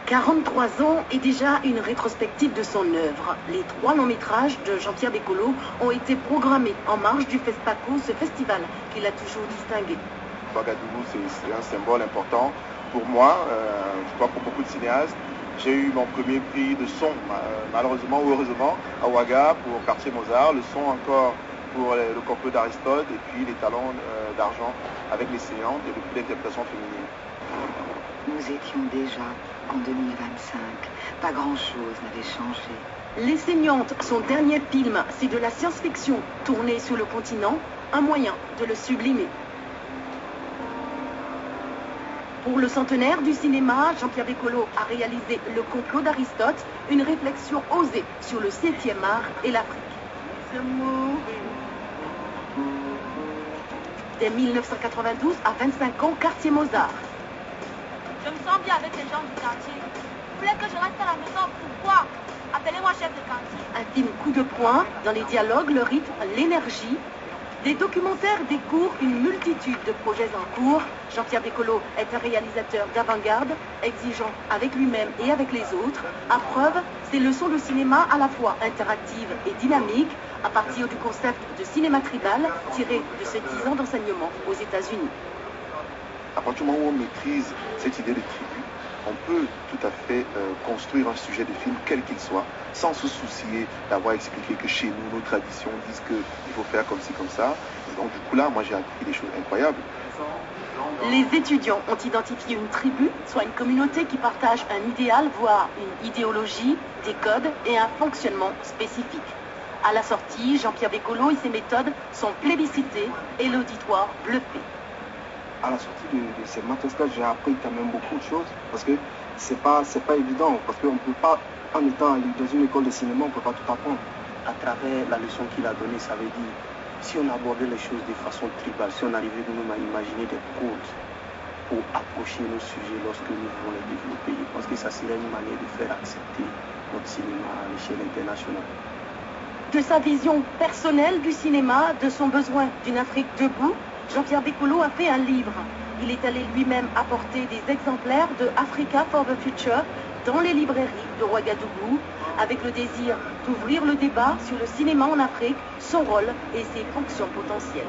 43 ans et déjà une rétrospective de son œuvre. Les 3 longs métrages de Jean-Pierre Bécolo ont été programmés en marge du FESPACO, ce festival qu'il a toujours distingué. Ouagadougou, c'est un symbole important pour moi, je crois pour beaucoup de cinéastes. J'ai eu mon premier prix de son, malheureusement ou heureusement, à Ouaga pour Quartier Mozart, le son encore pour le complot d'Aristote et puis les talons d'argent avec les séances et le prix d'interprétation féminine. Nous étions déjà en 2025. Pas grand-chose n'avait changé. Les Saignantes, son dernier film, c'est de la science-fiction tournée sur le continent, un moyen de le sublimer. Pour le centenaire du cinéma, Jean-Pierre Bécolo a réalisé Le complot d'Aristote, une réflexion osée sur le 7e art et l'Afrique. Dès 1992, à 25 ans, Quartier Mozart. Je me sens bien avec les gens du quartier. Vous voulez que je reste à la maison? Pourquoi? Appelez-moi chef de quartier. Un film coup de poing, dans les dialogues, le rythme, l'énergie. Des documentaires découvrent une multitude de projets en cours. Jean-Pierre Bécolo est un réalisateur d'avant-garde, exigeant avec lui-même et avec les autres. À preuve, ses leçons de cinéma à la fois interactives et dynamiques, à partir du concept de cinéma tribal tiré de ses 10 ans d'enseignement aux États-Unis. À partir du moment où on maîtrise cette idée de tribu, on peut tout à fait construire un sujet de film quel qu'il soit, sans se soucier d'avoir expliqué que chez nous, nos traditions disent qu'il faut faire comme ci, comme ça. Et donc du coup là, moi j'ai appris des choses incroyables. Les étudiants ont identifié une tribu, soit une communauté qui partage un idéal, voire une idéologie, des codes et un fonctionnement spécifique. À la sortie, Jean-Pierre Bécolo et ses méthodes sont plébiscités et l'auditoire bluffé. À la sortie de ces masterclass, j'ai appris quand même beaucoup de choses parce que c'est pas évident, parce qu'on ne peut pas, en étant dans une école de cinéma, on ne peut pas tout apprendre. À travers la leçon qu'il a donnée, ça veut dire, si on abordait les choses de façon tribale, si on arrivait nous à imaginer des codes pour approcher nos sujets lorsque nous voulons les développer, je pense que ça serait une manière de faire accepter notre cinéma à l'échelle internationale. De sa vision personnelle du cinéma, de son besoin d'une Afrique debout, Jean-Pierre Bécolo a fait un livre. Il est allé lui-même apporter des exemplaires de Africa for the Future dans les librairies de Ouagadougou, avec le désir d'ouvrir le débat sur le cinéma en Afrique, son rôle et ses fonctions potentielles.